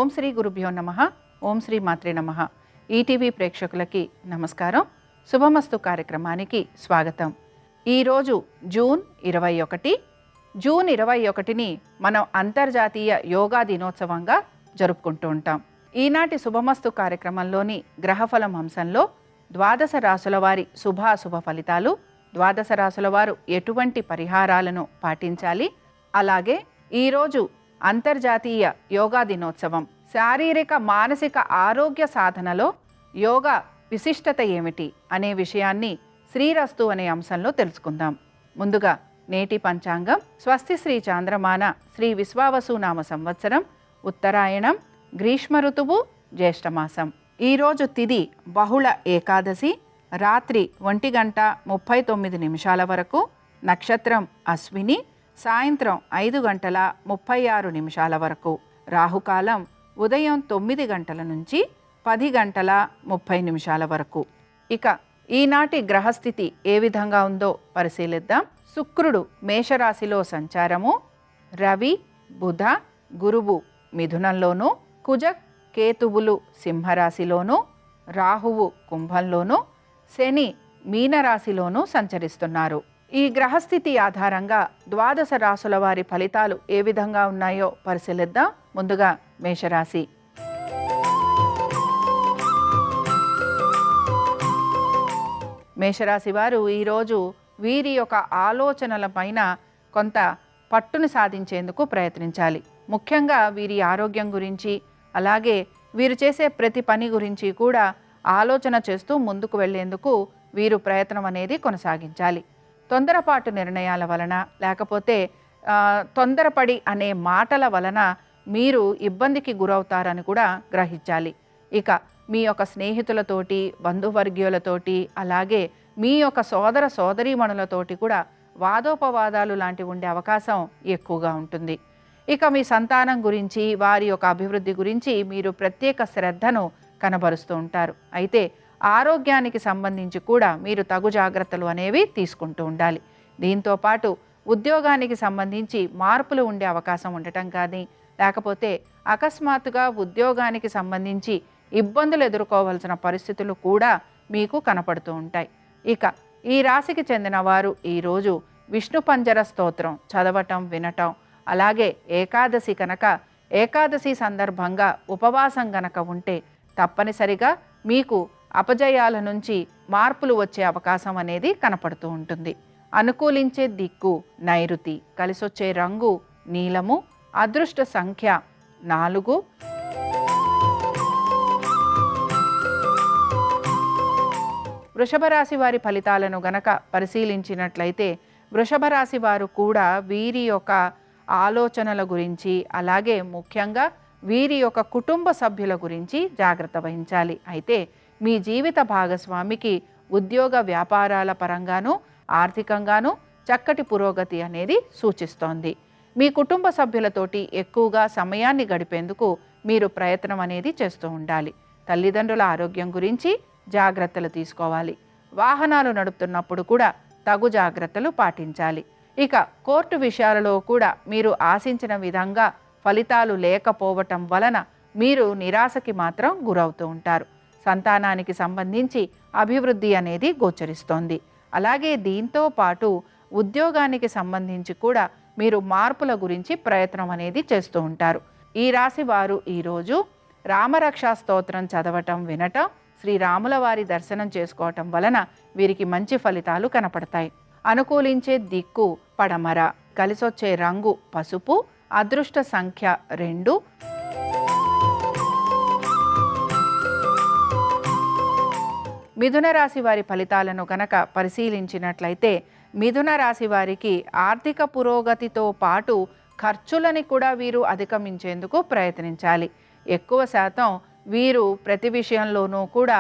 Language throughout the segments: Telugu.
ఓం శ్రీ గురుభ్యో నమః. ఓం శ్రీ మాత్రే నమః. ఈటీవీ ప్రేక్షకులకి నమస్కారం. శుభమస్తు కార్యక్రమానికి స్వాగతం. ఈరోజు జూన్ 21. జూన్ 21ని మనం అంతర్జాతీయ యోగా దినోత్సవంగా జరుపుకుంటూ ఉంటాం. ఈనాటి శుభమస్తు కార్యక్రమంలోని గ్రహఫలం అంశంలో ద్వాదశ రాశుల వారి శుభాశుభ ఫలితాలు, ద్వాదశ రాశుల వారు ఎటువంటి పరిహారాలను పాటించాలి, అలాగే ఈరోజు అంతర్జాతీయ యోగా దినోత్సవం, శారీరక మానసిక ఆరోగ్య సాధనలో యోగా విశిష్టత ఏమిటి అనే విషయాన్ని శ్రీరస్తు అనే అంశంలో తెలుసుకుందాం. ముందుగా నేటి పంచాంగం. స్వస్తి శ్రీ చాంద్రమాన శ్రీ విశ్వావసునామ సంవత్సరం, ఉత్తరాయణం, గ్రీష్మ ఋతువు, జ్యేష్ఠమాసం. ఈరోజు తిథి బహుళ ఏకాదశి, రాత్రి 1:39 వరకు. నక్షత్రం అశ్విని, సాయంత్రం 5:36 వరకు. రాహుకాలం ఉదయం 9 గంటల నుంచి 10:30 వరకు. ఇక ఈనాటి గ్రహస్థితి ఏ విధంగా ఉందో పరిశీలిద్దాం. శుక్రుడు మేషరాశిలో సంచారము, రవి, బుధ, గురువు మిథునంలోనూ, కుజ, కేతువులు సింహరాశిలోనూ, రాహువు కుంభంలోనూ, శని మీనరాశిలోనూ సంచరిస్తున్నారు. ఈ గ్రహస్థితి ఆధారంగా ద్వాదశ రాశుల వారి ఫలితాలు ఏ విధంగా ఉన్నాయో పరిశీలిద్దాం. ముందుగా మేషరాశి. మేషరాశి వారు ఈరోజు వీరి యొక్క ఆలోచనల పైన కొంత పట్టును సాధించేందుకు ప్రయత్నించాలి. ముఖ్యంగా వీరి ఆరోగ్యం గురించి, అలాగే వీరు చేసే ప్రతి పని గురించి కూడా ఆలోచన చేస్తూ ముందుకు వెళ్లేందుకు వీరు ప్రయత్నం అనేది కొనసాగించాలి. తొందరపాటు నిర్ణయాల వలన, లేకపోతే తొందరపడి అనే మాటల వలన మీరు ఇబ్బందికి గురవుతారని కూడా గ్రహించాలి. ఇక మీ యొక్క స్నేహితులతోటి, బంధువర్గీయులతోటి, అలాగే మీ యొక్క సోదర సోదరీమణులతోటి కూడా వాదోపవాదాలు లాంటివి ఉండే అవకాశం ఎక్కువగా ఉంటుంది. ఇక మీ సంతానం గురించి, వారి యొక్క అభివృద్ధి గురించి మీరు ప్రత్యేక శ్రద్ధను కనబరుస్తూ ఉంటారు. అయితే ఆరోగ్యానికి సంబంధించి కూడా మీరు తగు జాగ్రత్తలు అనేవి తీసుకుంటూ ఉండాలి. దీంతో పాటు ఉద్యోగానికి సంబంధించి మార్పులు ఉండే అవకాశం ఉండటం కానీ, లేకపోతే అకస్మాత్తుగా ఉద్యోగానికి సంబంధించి ఇబ్బందులు ఎదుర్కోవాల్సిన పరిస్థితులు కూడా మీకు కనపడుతూ ఉంటాయి. ఇక ఈ రాశికి చెందిన వారు ఈరోజు విష్ణు పంజర స్తోత్రం చదవటం, వినటం, అలాగే ఏకాదశి కనుక ఏకాదశి సందర్భంగా ఉపవాసం గనక ఉంటే తప్పనిసరిగా మీకు అపజయాల నుంచి మార్పులు వచ్చే అవకాశం అనేది కనపడుతూ ఉంటుంది. అనుకూలించే దిక్కు నైరుతి, కలిసొచ్చే రంగు నీలము, అదృష్ట సంఖ్య 4. వృషభ రాశి వారి ఫలితాలను గనక పరిశీలించినట్లయితే వృషభ రాశి వారు కూడా వీరి యొక్క ఆలోచనల గురించి, అలాగే ముఖ్యంగా వీరి యొక్క కుటుంబ సభ్యుల గురించి జాగ్రత్త వహించాలి. అయితే మీ జీవిత భాగస్వామికి ఉద్యోగ వ్యాపారాల పరంగానూ, ఆర్థికంగానూ చక్కటి పురోగతి అనేది సూచిస్తోంది. మీ కుటుంబ సభ్యులతోటి ఎక్కువగా సమయాన్ని గడిపేందుకు మీరు ప్రయత్నం అనేది చేస్తూ ఉండాలి. తల్లిదండ్రుల ఆరోగ్యం గురించి జాగ్రత్తలు తీసుకోవాలి. వాహనాలు నడుపుతున్నప్పుడు కూడా తగు జాగ్రత్తలు పాటించాలి. ఇక కోర్టు విషయాలలో కూడా మీరు ఆశించిన విధంగా ఫలితాలు లేకపోవటం వలన మీరు నిరాశకి మాత్రం గురవుతూ ఉంటారు. సంతానానికి సంబంధించి అభివృద్ధి అనేది గోచరిస్తోంది. అలాగే దీంతో పాటు ఉద్యోగానికి సంబంధించి కూడా మీరు మార్పుల గురించి ప్రయత్నం అనేది చేస్తూ ఉంటారు. ఈ రాశి వారు ఈరోజు రామరక్షా స్తోత్రం చదవటం, వినటం, శ్రీరాముల వారి దర్శనం చేసుకోవటం వలన వీరికి మంచి ఫలితాలు కనపడతాయి. అనుకూలించే దిక్కు పడమర, కలిసొచ్చే రంగు పసుపు, అదృష్ట సంఖ్య 2. మిథున రాశి వారి ఫలితాలను గనక పరిశీలించినట్లయితే మిథున రాశి వారికి ఆర్థిక పురోగతితో పాటు ఖర్చులని కూడా వీరు అధిగమించేందుకు ప్రయత్నించాలి. ఎక్కువ శాతం వీరు ప్రతి విషయంలోనూ కూడా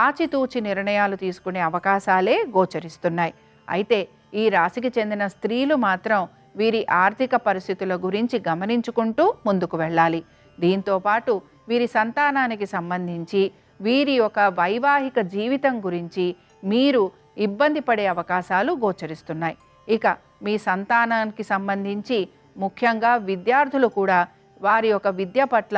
ఆచితూచి నిర్ణయాలు తీసుకునే అవకాశాలే గోచరిస్తున్నాయి. అయితే ఈ రాశికి చెందిన స్త్రీలు మాత్రం వీరి ఆర్థిక పరిస్థితుల గురించి గమనించుకుంటూ ముందుకు వెళ్ళాలి. దీంతో పాటు వీరి సంతానానికి సంబంధించి, వీరి యొక్క వైవాహిక జీవితం గురించి మీరు ఇబ్బంది పడే అవకాశాలు గోచరిస్తున్నాయి. ఇక మీ సంతానానికి సంబంధించి ముఖ్యంగా విద్యార్థులు కూడా వారి యొక్క విద్య పట్ల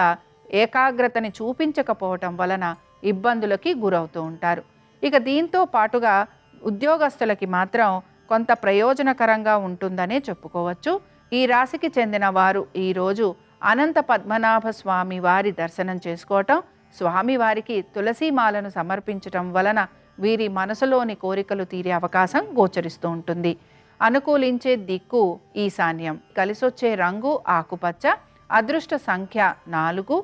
ఏకాగ్రతని చూపించకపోవటం వలన ఇబ్బందులకి గురవుతూ ఉంటారు. ఇక దీంతో పాటుగా ఉద్యోగస్తులకి మాత్రం కొంత ప్రయోజనకరంగా ఉంటుందనే చెప్పుకోవచ్చు. ఈ రాశికి చెందిన వారు ఈరోజు అనంత పద్మనాభ స్వామి వారి దర్శనం చేసుకోవటం, స్వామివారికి తులసీమాలను సమర్పించటం వలన వీరి మనసులోని కోరికలు తీరే అవకాశం గోచరిస్తూ ఉంటుంది. అనుకూలించే దిక్కు ఈశాన్యం, కలిసొచ్చే రంగు ఆకుపచ్చ, అదృష్ట సంఖ్య 4.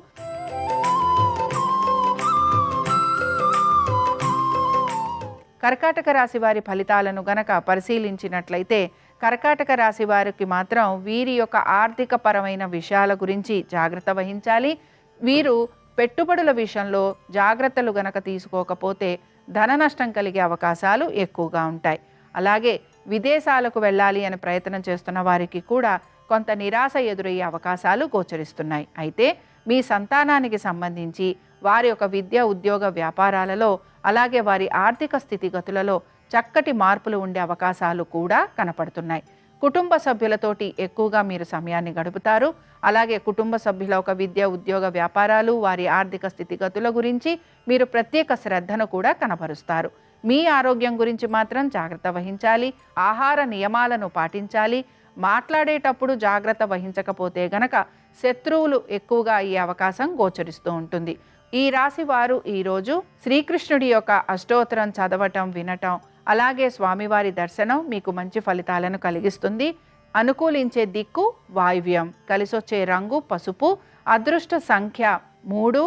కర్కాటక రాశి వారి ఫలితాలను గనక పరిశీలించినట్లయితే కర్కాటక రాశి వారికి మాత్రం వీరి యొక్క ఆర్థిక పరమైన విషయాల గురించి జాగ్రత్త వహించాలి. వీరు పెట్టుబడుల విషయంలో జాగ్రత్తలు గనక తీసుకోకపోతే ధన నష్టం కలిగే అవకాశాలు ఎక్కువగా ఉంటాయి. అలాగే విదేశాలకు వెళ్ళాలి అని ప్రయత్నం చేస్తున్న వారికి కూడా కొంత నిరాశ ఎదురయ్యే అవకాశాలు గోచరిస్తున్నాయి. అయితే మీ సంతానానికి సంబంధించి వారి యొక్క విద్య, ఉద్యోగ, వ్యాపారాలలో అలాగే వారి ఆర్థిక స్థితిగతులలో చక్కటి మార్పులు ఉండే అవకాశాలు కూడా కనపడుతున్నాయి. కుటుంబ సభ్యులతోటి ఎక్కువగా మీరు సమయాన్ని గడుపుతారు. అలాగే కుటుంబ సభ్యుల ఒక విద్య, ఉద్యోగ, వ్యాపారాలు, వారి ఆర్థిక స్థితిగతుల గురించి మీరు ప్రత్యేక శ్రద్ధను కూడా కనబరుస్తారు. మీ ఆరోగ్యం గురించి మాత్రం జాగ్రత్త వహించాలి. ఆహార నియమాలను పాటించాలి. మాట్లాడేటప్పుడు జాగ్రత్త వహించకపోతే గనక శత్రువులు ఎక్కువగా అయ్యే అవకాశం గోచరిస్తూ ఉంటుంది. ఈ రాశి వారు ఈరోజు శ్రీకృష్ణుడి యొక్క అష్టోత్తరం చదవటం, వినటం, అలాగే స్వామివారి దర్శనం మీకు మంచి ఫలితాలను కలిగిస్తుంది. అనుకూలించే దిక్కు వాయువ్యం, కలిసొచ్చే రంగు పసుపు, అదృష్ట సంఖ్య 3.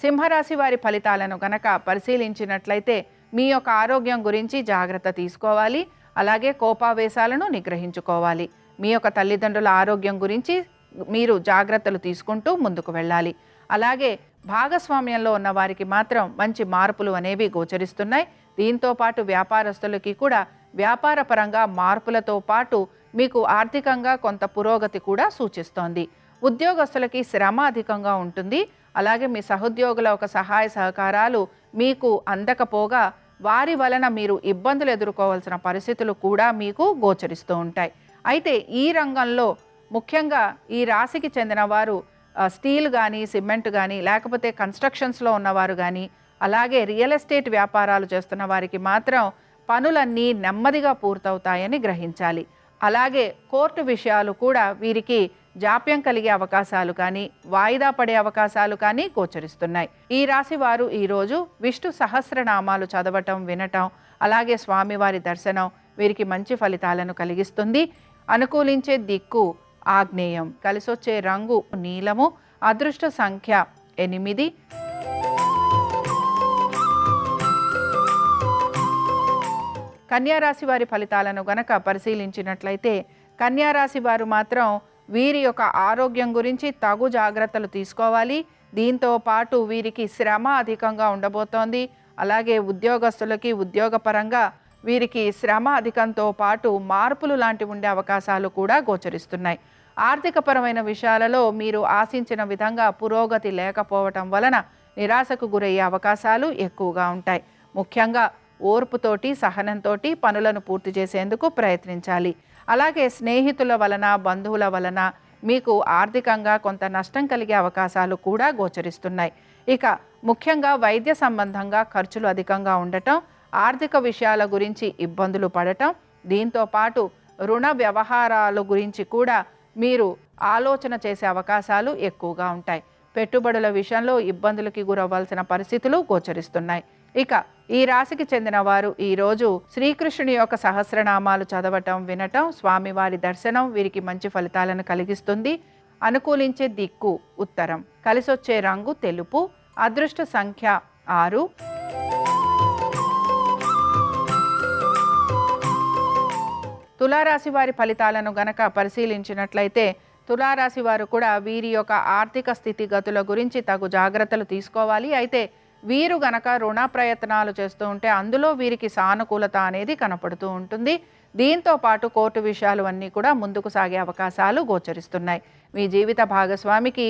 సింహరాశి వారి ఫలితాలను గనక పరిశీలించినట్లయితే మీ యొక్క ఆరోగ్యం గురించి జాగ్రత్త తీసుకోవాలి. అలాగే కోపావేశాలను నిగ్రహించుకోవాలి. మీ యొక్క తల్లిదండ్రుల ఆరోగ్యం గురించి మీరు జాగ్రత్తలు తీసుకుంటూ ముందుకు వెళ్ళాలి. అలాగే భాగస్వామ్యంలో ఉన్న వారికి మాత్రం మంచి మార్పులు అనేవి గోచరిస్తున్నాయి. దీంతో పాటు వ్యాపారస్తులకి కూడా వ్యాపార పరంగా మార్పులతో పాటు మీకు ఆర్థికంగా కొంత పురోగతి కూడా సూచిస్తోంది. ఉద్యోగస్తులకి శ్రమ అధికంగా ఉంటుంది. అలాగే మీ సహోద్యోగుల ఒక సహాయ సహకారాలు మీకు అందకపోగా వారి వలన మీరు ఇబ్బందులు ఎదుర్కోవాల్సిన పరిస్థితులు కూడా మీకు గోచరిస్తూ ఉంటాయి. అయితే ఈ రంగంలో ముఖ్యంగా ఈ రాశికి చెందిన వారు స్టీల్ కానీ, సిమెంట్ కానీ, లేకపోతే కన్స్ట్రక్షన్స్లో ఉన్నవారు కానీ, అలాగే రియల్ ఎస్టేట్ వ్యాపారాలు చేస్తున్న వారికి మాత్రం పనులన్నీ నెమ్మదిగా పూర్తవుతాయని గ్రహించాలి. అలాగే కోర్టు విషయాలు కూడా వీరికి జాప్యం కలిగే అవకాశాలు కానీ, వాయిదా పడే అవకాశాలు కానీ గోచరిస్తున్నాయి. ఈ రాశి వారు ఈరోజు విష్ణు సహస్రనామాలు చదవటం, వినటం, అలాగే స్వామివారి దర్శనం వీరికి మంచి ఫలితాలను కలిగిస్తుంది. అనుకూలించే దిక్కు ఆగ్నేయం, కలిసొచ్చే రంగు నీలము, అదృష్ట సంఖ్య 8. కన్యారాశి వారి ఫలితాలను గనక పరిశీలించినట్లయితే కన్యారాశి వారు మాత్రం వీరి యొక్క ఆరోగ్యం గురించి తగు జాగ్రత్తలు తీసుకోవాలి. దీంతో పాటు వీరికి శ్రమ అధికంగా ఉండబోతోంది. అలాగే ఉద్యోగస్తులకి ఉద్యోగపరంగా వీరికి శ్రమ అధికంతో పాటు మార్పులు లాంటివి ఉండే అవకాశాలు కూడా గోచరిస్తున్నాయి. ఆర్థికపరమైన విషయాలలో మీరు ఆశించిన విధంగా పురోగతి లేకపోవటం వలన నిరాశకు గురయ్యే అవకాశాలు ఎక్కువగా ఉంటాయి. ముఖ్యంగా ఓర్పుతోటి, సహనంతో పనులను పూర్తి చేసేందుకు ప్రయత్నించాలి. అలాగే స్నేహితుల వలన, బంధువుల వలన మీకు ఆర్థికంగా కొంత నష్టం కలిగే అవకాశాలు కూడా గోచరిస్తున్నాయి. ఇక ముఖ్యంగా వైద్య సంబంధంగా ఖర్చులు అధికంగా ఉండటం, ఆర్థిక విషయాల గురించి ఇబ్బందులు పడటం, దీంతో పాటు రుణ వ్యవహారాల గురించి కూడా మీరు ఆలోచన చేసే అవకాశాలు ఎక్కువగా ఉంటాయి. పెట్టుబడుల విషయంలో ఇబ్బందులకి గురవ్వాల్సిన పరిస్థితులు గోచరిస్తున్నాయి. ఇక ఈ రాశికి చెందిన వారు ఈరోజు శ్రీకృష్ణుని యొక్క సహస్రనామాలు చదవటం, వినటం, స్వామివారి దర్శనం వీరికి మంచి ఫలితాలను కలిగిస్తుంది. అనుకూలించే దిక్కు ఉత్తరం, కలిసొచ్చే రంగు తెలుపు, అదృష్ట సంఖ్య 6. తులారాశి వారి ఫలితాలను గనక పరిశీలించినట్లయితే తులారాశి వారు కూడా వీరి యొక్క ఆర్థిక స్థితిగతుల గురించి తగు జాగ్రత్తలు తీసుకోవాలి. అయితే వీరు గనక రుణ ప్రయత్నాలు చేస్తూ ఉంటే అందులో వీరికి సానుకూలత అనేది కనపడుతూ ఉంటుంది. దీంతో పాటు కోర్టు విషయాలు అన్నీ కూడా ముందుకు సాగే అవకాశాలు గోచరిస్తున్నాయి. మీ జీవిత భాగస్వామికి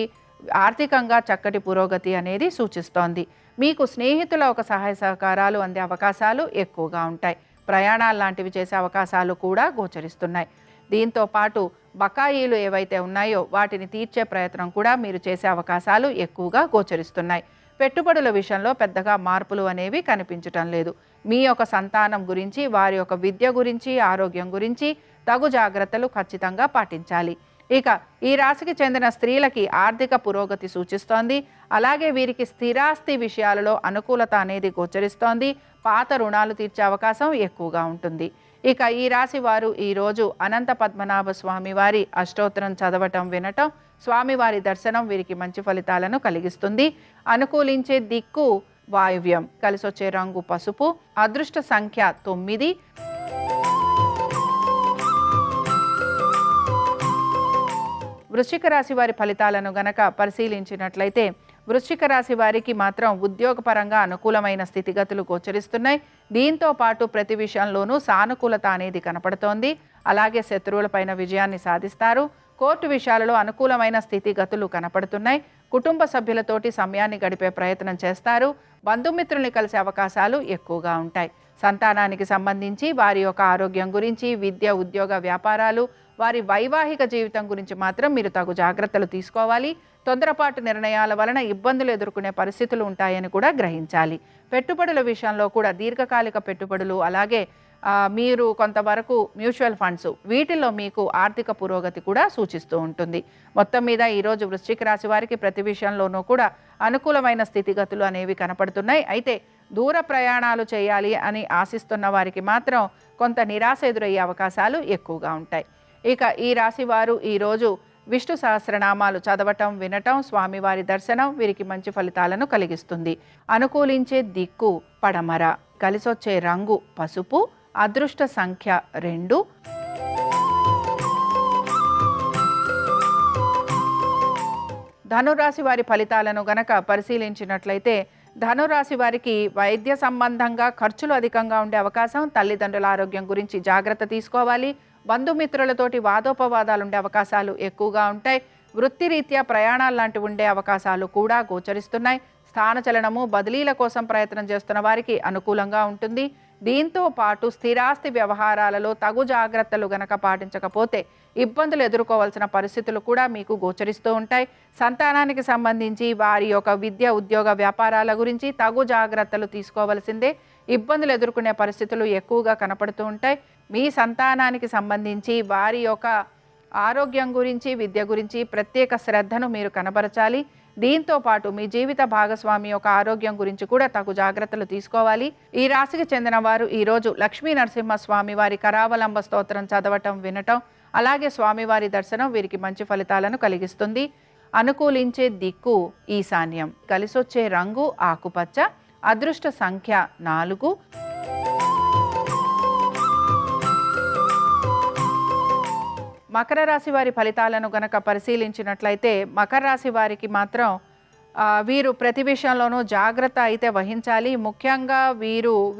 ఆర్థికంగా చక్కటి పురోగతి అనేది సూచిస్తోంది. మీకు స్నేహితుల ఒక సహాయ సహకారాలు అందే అవకాశాలు ఎక్కువగా ఉంటాయి. ప్రయాణాలు లాంటివి చేసే అవకాశాలు కూడా గోచరిస్తున్నాయి. దీంతో పాటు బకాయిలు ఏవైతే ఉన్నాయో వాటిని తీర్చే ప్రయత్నం కూడా మీరు చేసే అవకాశాలు ఎక్కువగా గోచరిస్తున్నాయి. పెట్టుబడుల విషయంలో పెద్దగా మార్పులు అనేవి కనిపించటం లేదు. మీ యొక్క సంతానం గురించి, వారి యొక్క విద్య గురించి, ఆరోగ్యం గురించి తగు జాగ్రత్తలు ఖచ్చితంగా పాటించాలి. ఇక ఈ రాశికి చెందిన స్త్రీలకి ఆర్థిక పురోగతి సూచిస్తోంది. అలాగే వీరికి స్థిరాస్తి విషయాలలో అనుకూలత అనేది గోచరిస్తోంది. పాత రుణాలు తీర్చే అవకాశం ఎక్కువగా ఉంటుంది. ఇక ఈ రాశి వారు ఈరోజు అనంత పద్మనాభ స్వామి వారి అష్టోత్తరం చదవటం, వినటం, స్వామివారి దర్శనం వీరికి మంచి ఫలితాలను కలిగిస్తుంది. అనుకూలించే దిక్కు వాయువ్యం, కలిసొచ్చే రంగు పసుపు, అదృష్ట సంఖ్య 9. వృశ్చిక రాశి వారి ఫలితాలను గనక పరిశీలించినట్లయితే వృశ్చిక రాశి వారికి మాత్రం ఉద్యోగపరంగా అనుకూలమైన స్థితిగతులు గోచరిస్తున్నాయి. దీంతో పాటు ప్రతి విషయంలోనూ సానుకూలత అనేది కనపడుతోంది. అలాగే శత్రువులపైన విజయాన్ని సాధిస్తారు. కోర్టు విషయాలలో అనుకూలమైన స్థితిగతులు కనపడుతున్నాయి. కుటుంబ సభ్యులతోటి సమయాన్ని గడిపే ప్రయత్నం చేస్తారు. బంధుమిత్రుల్ని కలిసే అవకాశాలు ఎక్కువగా ఉంటాయి. సంతానానికి సంబంధించి వారి యొక్క ఆరోగ్యం గురించి, విద్య, ఉద్యోగ, వ్యాపారాలు, వారి వైవాహిక జీవితం గురించి మాత్రం మీరు తగు జాగ్రత్తలు తీసుకోవాలి. తొందరపాటు నిర్ణయాల వలన ఇబ్బందులు ఎదుర్కొనే పరిస్థితులు ఉంటాయని కూడా గ్రహించాలి. పెట్టుబడుల విషయంలో కూడా దీర్ఘకాలిక పెట్టుబడులు, అలాగే మీరు కొంతవరకు మ్యూచువల్ ఫండ్స్, వీటిల్లో మీకు ఆర్థిక పురోగతి కూడా సూచిస్తూ ఉంటుంది. మొత్తం మీద ఈరోజు వృశ్చిక రాశి వారికి ప్రతి విషయంలోనూ కూడా అనుకూలమైన స్థితిగతులు అనేవి కనపడుతున్నాయి. అయితే దూర ప్రయాణాలు చేయాలి అని ఆశిస్తున్న వారికి మాత్రం కొంత నిరాశ ఎదురయ్యే అవకాశాలు ఎక్కువగా ఉంటాయి. ఇక ఈ రాశి వారు ఈరోజు విష్ణు సహస్రనామాలు చదవటం, వినటం, స్వామివారి దర్శనం వీరికి మంచి ఫలితాలను కలిగిస్తుంది. అనుకూలించే దిక్కు పడమర, కలిసొచ్చే రంగు పసుపు, అదృష్ట సంఖ్య 2. ధనురాశి వారి ఫలితాలను గనక పరిశీలించినట్లయితే ధనురాశి వారికి వైద్య సంబంధంగా ఖర్చులు అధికంగా ఉండే అవకాశం, తల్లిదండ్రుల ఆరోగ్యం గురించి జాగ్రత్త తీసుకోవాలి. బంధుమిత్రులతోటి వాదోపవాదాలు ఉండే అవకాశాలు ఎక్కువగా ఉంటాయి. వృత్తిరీత్యా ప్రయాణాలు లాంటివి ఉండే అవకాశాలు కూడా గోచరిస్తున్నాయి. స్థానచలనము, బదిలీల కోసం ప్రయత్నం చేస్తున్న వారికి అనుకూలంగా ఉంటుంది. దీంతో పాటు స్థిరాస్తి వ్యవహారాలలో తగు జాగ్రత్తలు గనక పాటించకపోతే ఇబ్బందులు ఎదుర్కోవాల్సిన పరిస్థితులు కూడా మీకు గోచరిస్తూ ఉంటాయి. సంతానానికి సంబంధించి వారి యొక్క విద్య, ఉద్యోగ, వ్యాపారాల గురించి తగు జాగ్రత్తలు తీసుకోవాల్సిందే. ఇబ్బందులు ఎదుర్కొనే పరిస్థితులు ఎక్కువగా కనపడుతూ ఉంటాయి. మీ సంతానానికి సంబంధించి వారి యొక్క ఆరోగ్యం గురించి, విద్య గురించి ప్రత్యేక శ్రద్ధను మీరు కనబరచాలి. దీంతో పాటు మీ జీవిత భాగస్వామి యొక్క ఆరోగ్యం గురించి కూడా తగు జాగ్రత్తలు తీసుకోవాలి. ఈ రాశికి చెందిన వారు ఈరోజు లక్ష్మీ నరసింహస్వామి వారి కరావలంబ స్తోత్రం చదవటం, వినటం, అలాగే స్వామివారి దర్శనం వీరికి మంచి ఫలితాలను కలిగిస్తుంది. అనుకూలించే దిక్కు ఈశాన్యం, కలిసొచ్చే రంగు ఆకుపచ్చ, అదృష్ట సంఖ్య 4. మకర రాశి వారి ఫలితాలను గనక పరిశీలించినట్లయితే మకర రాశి వారికి మాత్రం వీరు ప్రతి విషయంలోనూ జాగ్రత్త అయితే వహించాలి. ముఖ్యంగా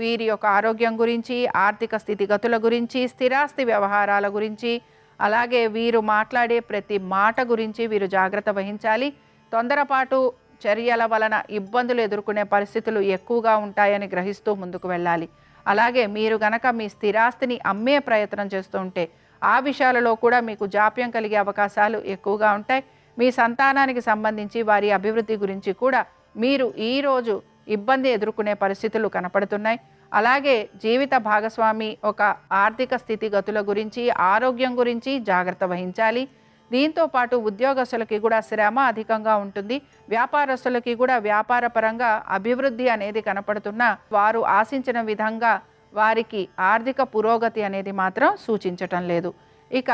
వీరి యొక్క ఆరోగ్యం గురించి, ఆర్థిక స్థితిగతుల గురించి, స్థిరాస్తి వ్యవహారాల గురించి, అలాగే వీరు మాట్లాడే ప్రతి మాట గురించి వీరు జాగ్రత్త వహించాలి. తొందరపాటు చర్యల వలన ఇబ్బందులు ఎదుర్కొనే పరిస్థితులు ఎక్కువగా ఉంటాయని గ్రహిస్తూ ముందుకు వెళ్ళాలి. అలాగే మీరు గనక మీ స్థిరాస్తిని అమ్మే ప్రయత్నం చేస్తూ ఉంటే ఆ విషయాలలో కూడా మీకు జాప్యం కలిగే అవకాశాలు ఎక్కువగా ఉంటాయి. మీ సంతానానికి సంబంధించి వారి అభివృద్ధి గురించి కూడా మీరు ఈరోజు ఇబ్బంది ఎదుర్కొనే పరిస్థితులు కనపడుతున్నాయి. అలాగే జీవిత భాగస్వామి ఒక ఆర్థిక స్థితిగతుల గురించి, ఆరోగ్యం గురించి జాగ్రత్త వహించాలి. దీంతో పాటు ఉద్యోగస్తులకి కూడా శ్రమ అధికంగా ఉంటుంది. వ్యాపారస్తులకి కూడా వ్యాపార పరంగా అభివృద్ధి అనేది కనపడుతున్నా వారు ఆశించిన విధంగా వారికి ఆర్థిక పురోగతి అనేది మాత్రం సూచించటం లేదు. ఇక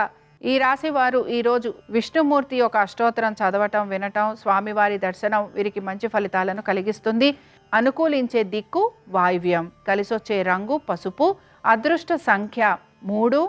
ఈ రాశి వారు ఈరోజు విష్ణుమూర్తి యొక్క అష్టోత్తరం చదవటం, వినటం, స్వామివారి దర్శనం వీరికి మంచి ఫలితాలను కలిగిస్తుంది. అనుకూలించే దిక్కు వాయువ్యం, కలిసొచ్చే రంగు పసుపు, అదృష్ట సంఖ్య 3.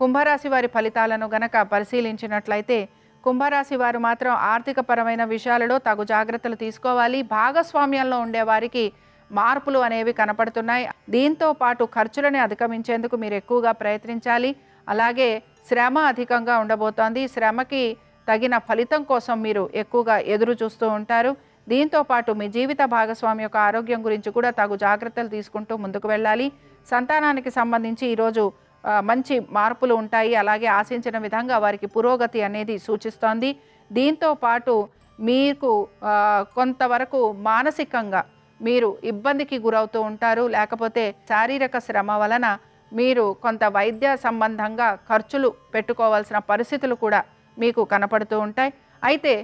కుంభరాశి వారి ఫలితాలను గనక పరిశీలించినట్లయితే కుంభరాశి వారు మాత్రం ఆర్థిక పరమైన విషయాలలో తగు జాగ్రత్తలు తీసుకోవాలి. భాగస్వామ్యంలో ఉండేవారికి మార్పులు అనేవి కనపడుతున్నాయి. దీంతో పాటు ఖర్చులని అధిగమించేందుకు మీరు ఎక్కువగా ప్రయత్నించాలి. అలాగే శ్రమ అధికంగా ఉండబోతోంది. శ్రమకి తగిన ఫలితం కోసం మీరు ఎక్కువగా ఎదురు చూస్తూ ఉంటారు. దీంతో పాటు మీ జీవిత భాగస్వామి యొక్క ఆరోగ్యం గురించి కూడా తగు జాగ్రత్తలు తీసుకుంటూ ముందుకు వెళ్ళాలి. సంతానానికి సంబంధించి ఈరోజు మంచి మార్పులు ఉంటాయి. అలాగే ఆశించిన విధంగా వారికి పురోగతి అనేది సూచిస్తోంది. దీంతో పాటు మీకు కొంతవరకు మానసికంగా మీరు ఇబ్బందికి గురవుతూ ఉంటారు. లేకపోతే శారీరక శ్రమ వలన మీరు కొంత వైద్య సంబంధంగా ఖర్చులు పెట్టుకోవాల్సిన పరిస్థితులు కూడా మీకు కనపడుతూ ఉంటాయి. అయితే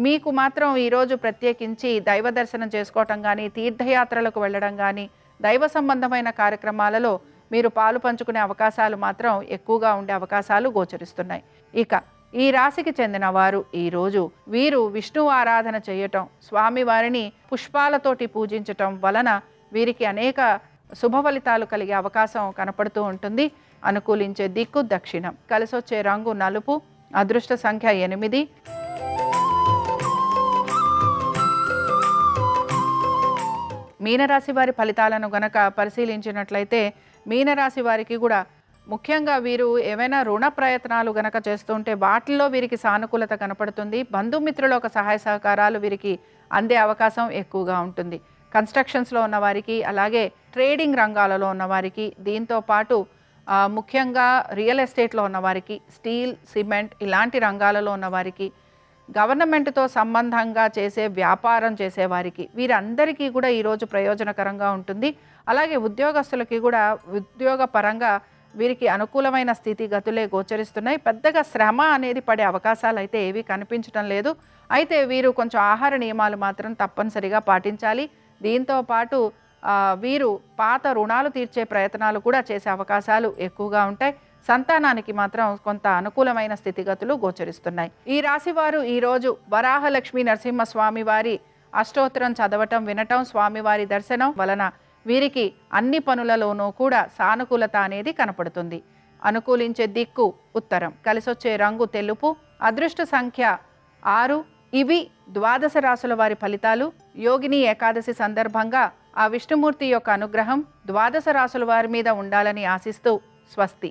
మీకు మాత్రం ఈరోజు ప్రత్యేకించి దైవ దర్శనం చేసుకోవటం కానీ, తీర్థయాత్రలకు వెళ్ళడం కానీ, దైవ సంబంధమైన కార్యక్రమాలలో మీరు పాలు పంచుకునే అవకాశాలు మాత్రం ఎక్కువగా ఉండే అవకాశాలు గోచరిస్తున్నాయి. ఇక ఈ రాశికి చెందిన వారు ఈరోజు వీరు విష్ణు ఆరాధన చేయటం, స్వామివారిని పుష్పాలతోటి పూజించటం వలన వీరికి అనేక శుభ ఫలితాలు కలిగే అవకాశం కనపడుతూ ఉంటుంది. అనుకూలించే దిక్కు దక్షిణం. కలిసొచ్చే రంగు నలుపు. అదృష్ట సంఖ్య 8. మీనరాశి వారి ఫలితాలను గనక పరిశీలించినట్లయితే మీనరాశి వారికి కూడా ముఖ్యంగా వీరు ఏవైనా రుణ ప్రయత్నాలు గనక చేస్తుంటే వాటిల్లో వీరికి సానుకూలత కనపడుతుంది. బంధుమిత్రుల ఒక సహాయ సహకారాలు వీరికి అందే అవకాశం ఎక్కువగా ఉంటుంది. కన్స్ట్రక్షన్స్లో ఉన్నవారికి, అలాగే ట్రేడింగ్ రంగాలలో ఉన్నవారికి, దీంతో పాటు ముఖ్యంగా రియల్ ఎస్టేట్లో ఉన్నవారికి, స్టీల్, సిమెంట్ ఇలాంటి రంగాలలో ఉన్నవారికి, గవర్నమెంట్తో సంబంధంగా చేసే వ్యాపారం చేసేవారికి, వీరందరికీ కూడా ఈరోజు ప్రయోజనకరంగా ఉంటుంది. అలాగే ఉద్యోగస్తులకి కూడా ఉద్యోగపరంగా వీరికి అనుకూలమైన స్థితిగతులే గోచరిస్తున్నాయి. పెద్దగా శ్రమ అనేది పడే అవకాశాలు అయితే ఏవి కనిపించడం లేదు. అయితే వీరు కొంచెం ఆహార నియమాలు మాత్రం తప్పనిసరిగా పాటించాలి. దీంతో పాటు వీరు పాత రుణాలు తీర్చే ప్రయత్నాలు కూడా చేసే అవకాశాలు ఎక్కువగా ఉంటాయి. సంతానానికి మాత్రం కొంత అనుకూలమైన స్థితిగతులు గోచరిస్తున్నాయి. ఈ రాశివారు ఈరోజు వరాహలక్ష్మీ నరసింహస్వామి వారి అష్టోత్తరం చదవటం, వినటం, స్వామివారి దర్శనం వలన వీరికి అన్ని పనులలోనూ కూడా సానుకూలత అనేది కనపడుతుంది. అనుకూలించే దిక్కు ఉత్తరం. కలిసొచ్చే రంగు తెలుపు. అదృష్ట సంఖ్య 6. ఇవి ద్వాదశ రాశుల వారి ఫలితాలు. యోగిని ఏకాదశి సందర్భంగా ఆ విష్ణుమూర్తి యొక్క అనుగ్రహం ద్వాదశ రాశుల వారి మీద ఉండాలని ఆశిస్తూ స్వస్తి.